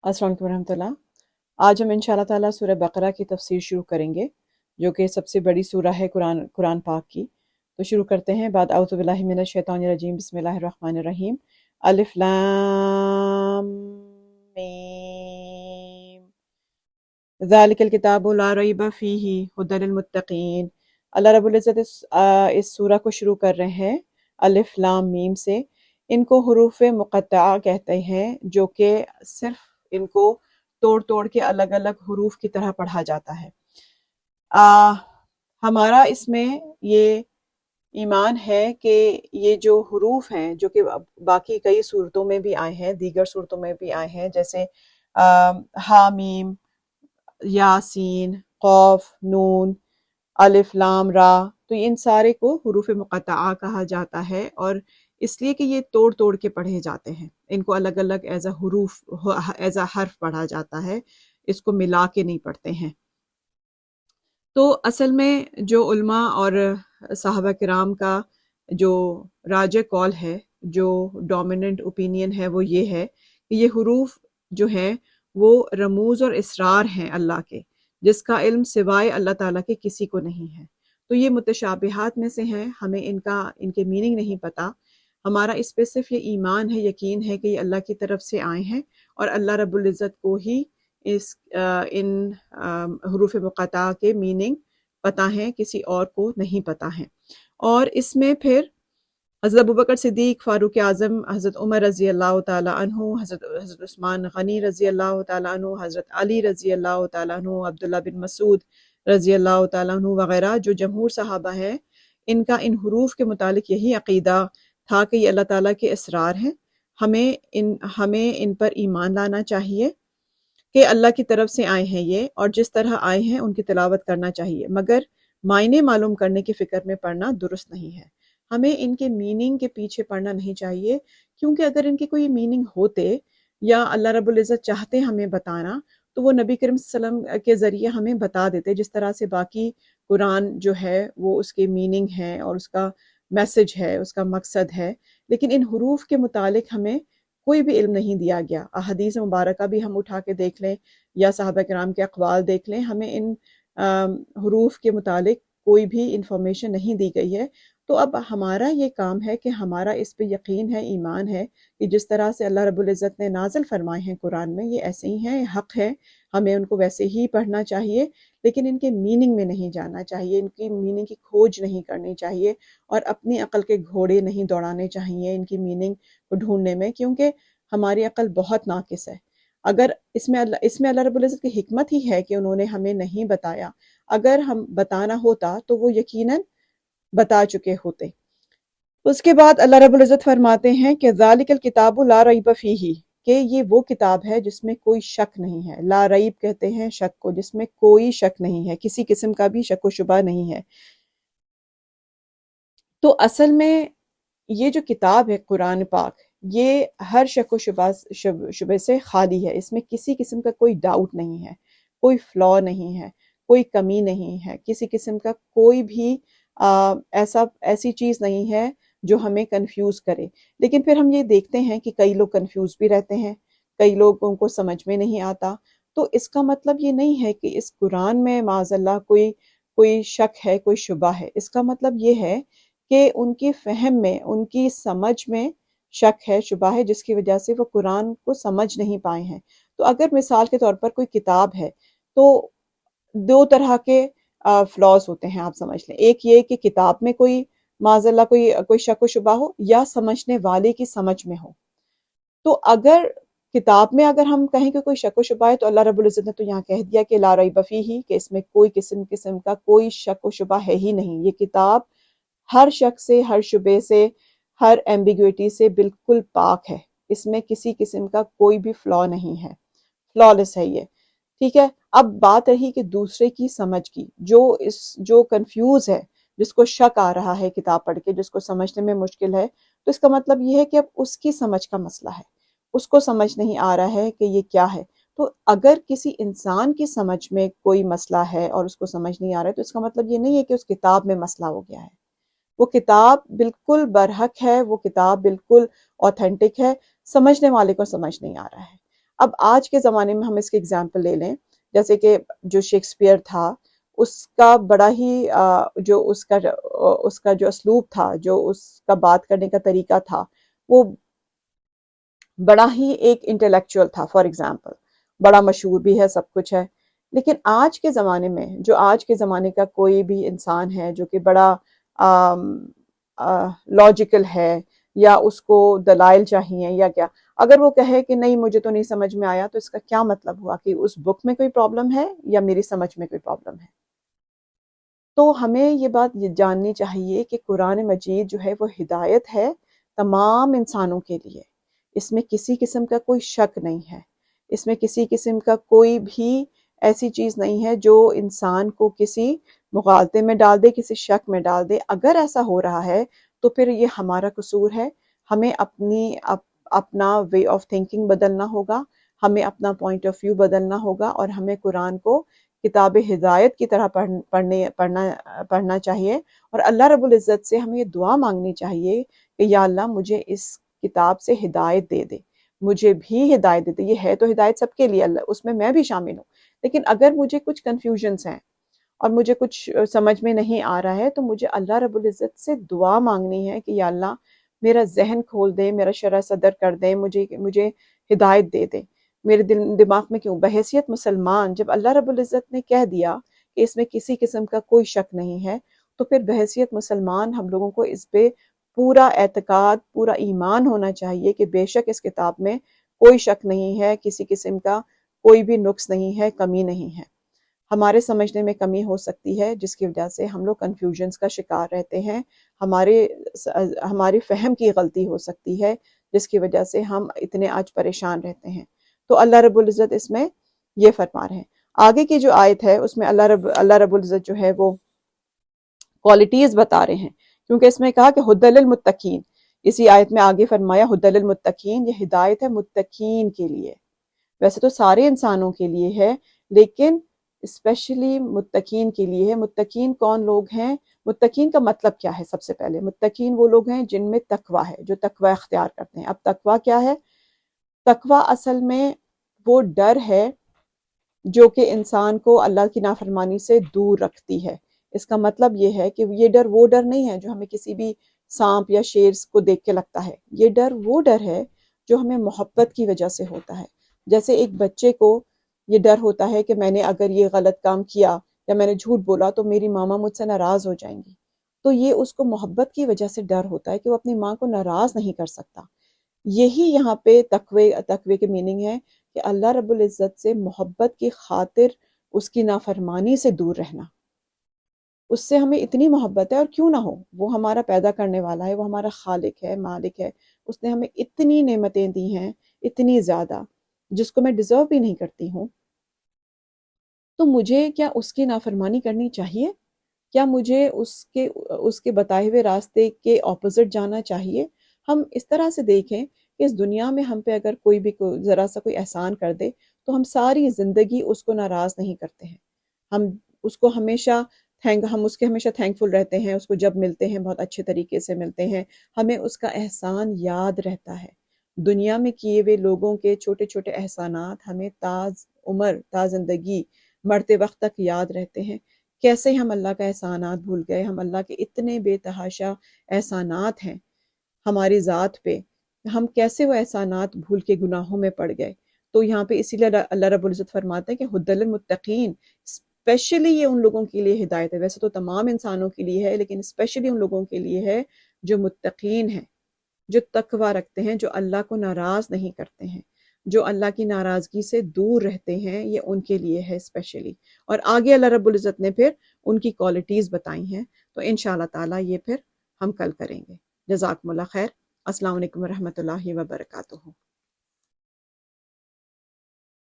अस्सलाम वालेकुम रहमतुल्लाह। आज हम इंशाअल्लाह ताला सूरह बकरा की तफसीर शुरू करेंगे, जो कि सबसे बड़ी सूरह है कुरान पाक की। तो शुरू करते हैं। बाद औज़ु बिल्लाहि मिनश शैतानिर रजीम, बिस्मिल्लाहिर रहमानिर रहीम। अलिफ लाम मीम, ज़ालिकल किताबु ला रैब फ़ीही हुदल लिल मुत्तक़ीन। अल्लाह रब्बुल इज़्ज़त इस सूरह को शुरू कर रहे हैं अलिफ लाम मीम से। इनको हुरूफ मुक़त्तआ कहते हैं, जो कि सिर्फ इनको तोड़ तोड़ के अलग अलग हुरूफ की तरह पढ़ा जाता है। हमारा इसमें ये ईमान है कि ये जो हुरूफ हैं, जो कि बाकी कई सूरतों में भी आए हैं, दीगर सूरतों में भी आए हैं, जैसे हामीम, यासीन, क़ाफ, नून, अलिफ लाम रा, तो इन सारे को हुरूफ मुक़त्तआ कहा जाता है, और इसलिए कि ये तोड़ तोड़ के पढ़े जाते हैं। इनको अलग अलग एज अ हुरूफ, एज अ हर्फ पढ़ा जाता है, इसको मिला के नहीं पढ़ते हैं। तो असल में जो उल्मा और साहबा किराम का जो राज कौल है, जो डोमिनेंट ओपिनियन है, वो ये है कि ये हुरूफ जो हैं वो रमूज़ और इसरार हैं अल्लाह के, जिसका इल्म सिवाय अल्लाह ताला के किसी को नहीं है। तो ये मुतशाबिहात में से हैं, हमें इनके मीनिंग नहीं पता। हमारा इस पे सिर्फ ये ईमान है, यकीन है कि ये अल्लाह की तरफ से आए हैं, और अल्लाह रब्बुल इज़्ज़त को ही इन हुरूफ मुक़त्तआ के मीनिंग पता है, किसी और को नहीं पता है। और इसमें फिर हज़रत अबू बकर सिद्दीक़, फ़ारूक आज़म, हज़रत उमर रज़ी अल्लाह ताला अन्हु, हज़रत उस्मान गनी रज़ी अल्लाह ताला अन्हु, हज़रत अली रज़ी अल्लाह ताला अन्हु, अब्दुल्लाह बिन मसूद रज़ी अल्लाह ताला अन्हु वग़ैरह जो जमहूर सहाबा हैं, इनका इन हुरूफ के मुतालिक यही अक़ीदा था कि ये अल्लाह ताला के इसरार हैं। हमें इन पर ईमान लाना चाहिए कि अल्लाह की तरफ से आए हैं ये, और जिस तरह आए हैं उनकी तिलावत करना चाहिए, मगर मायने मालूम करने की फ़िक्र में पढ़ना दुरुस्त नहीं है। हमें इनके मीनिंग के पीछे पढ़ना नहीं चाहिए, क्योंकि अगर इनके कोई मीनिंग होते या अल्लाह रब्बुल इज़्ज़त चाहते हमें बताना, तो वो नबी करीम सल्लल्लाहु अलैहि वसल्लम के ज़रिए हमें बता देते, जिस तरह से बाकी कुरान जो है वो उसके मीनिंग है और उसका मैसेज है, उसका मकसद है। लेकिन इन हुरूफ के मुतालिक हमें कोई भी इल्म नहीं दिया गया। अहादीस मुबारका भी हम उठा के देख लें या सहाबा किराम के अक़वाल देख लें, हमें इन हुरूफ के मुतालिक कोई भी इंफॉर्मेशन नहीं दी गई है। तो अब हमारा ये काम है कि हमारा इस पे यकीन है, ईमान है कि जिस तरह से अल्लाह रब्बुल इज़्ज़त ने नाज़िल फरमाए हैं कुरान में, ये ऐसे ही हैं, हक़ है, हमें उनको वैसे ही पढ़ना चाहिए, लेकिन इनके मीनिंग में नहीं जाना चाहिए, इनकी मीनिंग की खोज नहीं करनी चाहिए, और अपनी अक़ल के घोड़े नहीं दौड़ाने चाहिए इनकी मीनिंग को ढूंढने में, क्योंकि हमारी अक़ल बहुत नाक़िस है। अगर इसमें अल्लाह रब्बुल इज़्ज़त की हिकमत ही है कि उन्होंने हमें नहीं बताया। अगर हम बताना होता तो वो यकीनन बता चुके होते। उसके बाद अल्लाह रब्बुल इज़्ज़त फरमाते हैं कि ज़ालिकल किताबु ला रैब फ़ीही, कि ये वो किताब है जिसमें कोई शक नहीं है। ला रैब कहते हैं शक को, जिसमें कोई शक नहीं है, किसी किस्म का भी शक व शुबा नहीं है। तो असल में ये जो किताब है कुरान पाक, ये हर शक व शुबे से खाली है। इसमें किसी किस्म का कोई डाउट नहीं है, कोई फ्लॉ नहीं है, कोई कमी नहीं है, किसी किस्म का कोई भी ऐसी चीज़ नहीं है जो हमें कंफ्यूज करे। लेकिन फिर हम ये देखते हैं कि कई लोग कंफ्यूज भी रहते हैं, कई लोगों को समझ में नहीं आता। तो इसका मतलब ये नहीं है कि इस कुरान में माज़अल्लाह कोई कोई शक है, कोई शुबा है। इसका मतलब ये है कि उनकी फ़हम में, उनकी समझ में शक है, शुबा है, जिसकी वजह से वो कुरान को समझ नहीं पाए हैं। तो अगर मिसाल के तौर पर कोई किताब है, तो दो तरह के फ्लॉज होते हैं, आप समझ लें। एक ये कि किताब में कोई माज़अल्लाह कोई कोई शक व शुबा हो, या समझने वाले की समझ में हो। तो अगर किताब में अगर हम कहें कि कोई शक व शुबा है, तो अल्लाह रब्बुल इज़्ज़त ने तो यहाँ कह दिया कि ला रैब फ़ीही, कि इसमें कोई किस्म का कोई शक व शुबा है ही नहीं। ये किताब हर शक से, हर शुबे से, हर एम्बिग्विटी से बिल्कुल पाक है। इसमें किसी किस्म का कोई भी फ्लॉ नहीं है, फ्लॉलेस है ये। ठीक है। अब बात रही कि दूसरे की समझ की, जो कंफ्यूज है, जिसको शक आ रहा है किताब पढ़ के, जिसको समझने में मुश्किल है, तो इसका मतलब ये है कि अब उसकी समझ का मसला है, उसको समझ नहीं आ रहा है कि ये क्या है। तो अगर किसी इंसान की समझ में कोई मसला है और उसको समझ नहीं आ रहा है, तो इसका मतलब ये नहीं है कि उस किताब में मसला हो गया है। वो किताब बिल्कुल बरहक है, वो किताब बिल्कुल ऑथेंटिक है, समझने वाले को समझ नहीं आ रहा है। اب آج کے زمانے میں ہم اس کی اگزامپل لے لیں، جیسے کہ جو شیکسپیئر تھا، اس کا بڑا ہی جو اس کا جو اسلوب تھا، جو اس کا بات کرنے کا طریقہ تھا، وہ بڑا ہی ایک انٹلیکچوئل تھا، فار ایگزامپل بڑا مشہور بھی ہے، سب کچھ ہے. لیکن آج کے زمانے میں جو آج کے زمانے کا کوئی بھی انسان ہے جو کہ بڑا لاجیکل ہے، یا اس کو دلائل چاہیے یا کیا، اگر وہ کہے کہ نہیں مجھے تو نہیں سمجھ میں آیا، تو اس کا کیا مطلب ہوا کہ اس بک میں کوئی پرابلم ہے یا میری سمجھ میں کوئی پرابلم ہے؟ تو ہمیں یہ بات جاننی چاہیے کہ قرآن مجید جو ہے وہ ہدایت ہے تمام انسانوں کے لیے. اس میں کسی قسم کا کوئی شک نہیں ہے، اس میں کسی قسم کا کوئی بھی ایسی چیز نہیں ہے جو انسان کو کسی مغالطے میں ڈال دے، کسی شک میں ڈال دے. اگر ایسا ہو رہا ہے تو پھر یہ ہمارا قصور ہے. ہمیں اپنا وے آف تھنکنگ بدلنا ہوگا، ہمیں اپنا پوائنٹ آف ویو بدلنا ہوگا، اور ہمیں قرآن کو کتاب ہدایت کی طرح پڑھنا چاہیے. اور اللہ رب العزت سے ہمیں یہ دعا مانگنی چاہیے کہ یا اللہ مجھے اس کتاب سے ہدایت دے دے، مجھے بھی ہدایت دے دے. یہ ہے تو ہدایت سب کے لیے، اللہ اس میں بھی شامل ہوں. لیکن اگر مجھے کچھ کنفیوژنس ہیں اور مجھے کچھ سمجھ میں نہیں آ رہا ہے، تو مجھے اللہ رب العزت سے دعا مانگنی ہے کہ یا اللہ میرا ذہن کھول دے، میرا شرح صدر کر دے، مجھے ہدایت دے دے. میرے دماغ میں کیوں بحیثیت مسلمان جب اللہ رب العزت نے کہہ دیا کہ اس میں کسی قسم کا کوئی شک نہیں ہے، تو پھر بحیثیت مسلمان ہم لوگوں کو اس پہ پورا اعتقاد، پورا ایمان ہونا چاہیے کہ بے شک اس کتاب میں کوئی شک نہیں ہے، کسی قسم کا کوئی بھی نقص نہیں ہے، کمی نہیں ہے. ہمارے سمجھنے میں کمی ہو سکتی ہے جس کی وجہ سے ہم لوگ کنفیوژنس کا شکار رہتے ہیں، ہماری فہم کی غلطی ہو سکتی ہے جس کی وجہ سے ہم اتنے آج پریشان رہتے ہیں. تو اللہ رب العزت اس میں یہ فرما رہے ہیں. آگے کی جو آیت ہے اس میں اللہ رب العزت جو ہے وہ کوالٹیز بتا رہے ہیں، کیونکہ اس میں کہا کہ ہدی للمتقین. اسی آیت میں آگے فرمایا ہدی للمتقین، یہ ہدایت ہے متقین کے لیے. ویسے تو سارے انسانوں کے لیے ہے، لیکن اسپیشلی متقین کے لیے ہے. متقین کون لوگ ہیں؟ متقین کا مطلب کیا ہے؟ سب سے پہلے متقین وہ لوگ ہیں جن میں تقوی ہے، جو تقوی اختیار کرتے ہیں. اب تقوی کیا ہے؟ تقوی اصل میں وہ ڈر ہے جو کہ انسان کو اللہ کی نافرمانی سے دور رکھتی ہے. اس کا مطلب یہ ہے کہ یہ ڈر وہ ڈر نہیں ہے جو ہمیں کسی بھی سانپ یا شیر کو دیکھ کے لگتا ہے. یہ ڈر وہ ڈر ہے جو ہمیں محبت کی وجہ سے ہوتا ہے. جیسے ایک بچے کو یہ ڈر ہوتا ہے کہ میں نے اگر یہ غلط کام کیا یا میں نے جھوٹ بولا تو میری ماما مجھ سے ناراض ہو جائیں گی. تو یہ اس کو محبت کی وجہ سے ڈر ہوتا ہے کہ وہ اپنی ماں کو ناراض نہیں کر سکتا. یہی یہاں پہ تقوی کے میننگ ہے کہ اللہ رب العزت سے محبت کی خاطر اس کی نافرمانی سے دور رہنا. اس سے ہمیں اتنی محبت ہے، اور کیوں نہ ہو، وہ ہمارا پیدا کرنے والا ہے، وہ ہمارا خالق ہے، مالک ہے. اس نے ہمیں اتنی نعمتیں دی ہیں، اتنی زیادہ، جس کو میں ڈیزرو بھی نہیں کرتی ہوں. تو مجھے کیا اس کی نافرمانی کرنی چاہیے؟ کیا مجھے اس کے بتائے ہوئے راستے کے اپوزٹ جانا چاہیے؟ ہم اس طرح سے دیکھیں کہ اس دنیا میں ہم پہ اگر کوئی بھی ذرا سا کوئی احسان کر دے تو ہم ساری زندگی اس کو ناراض نہیں کرتے ہیں. ہم اس کو ہمیشہ ہم اس کے ہمیشہ تھینکفل رہتے ہیں. اس کو جب ملتے ہیں بہت اچھے طریقے سے ملتے ہیں، ہمیں اس کا احسان یاد رہتا ہے. دنیا میں کیے ہوئے لوگوں کے چھوٹے چھوٹے احسانات ہمیں تا زندگی مرتے وقت تک یاد رہتے ہیں. کیسے ہم اللہ کا احسانات بھول گئے؟ ہم اللہ کے اتنے بے تحاشا احسانات ہیں ہماری ذات پہ، ہم کیسے وہ احسانات بھول کے گناہوں میں پڑ گئے؟ تو یہاں پہ اسی لیے اللہ رب العزت فرماتے ہیں کہ ہدی للمتقین، اسپیشلی یہ ان لوگوں کے لیے ہدایت ہے. ویسے تو تمام انسانوں کے لیے ہے، لیکن اسپیشلی ان لوگوں کے لیے ہے جو متقین ہیں، جو تقوی رکھتے ہیں، جو اللہ کو ناراض نہیں کرتے ہیں، جو اللہ کی ناراضگی سے دور رہتے ہیں. یہ ان کے لیے ہے اسپیشلی. اور آگے اللہ رب العزت نے پھر ان کی کوالٹیز بتائی ہیں، تو انشاءاللہ تعالیٰ یہ پھر ہم کل کریں گے. جزاکم اللہ خیر. السلام علیکم ورحمۃ اللہ وبرکاتہ.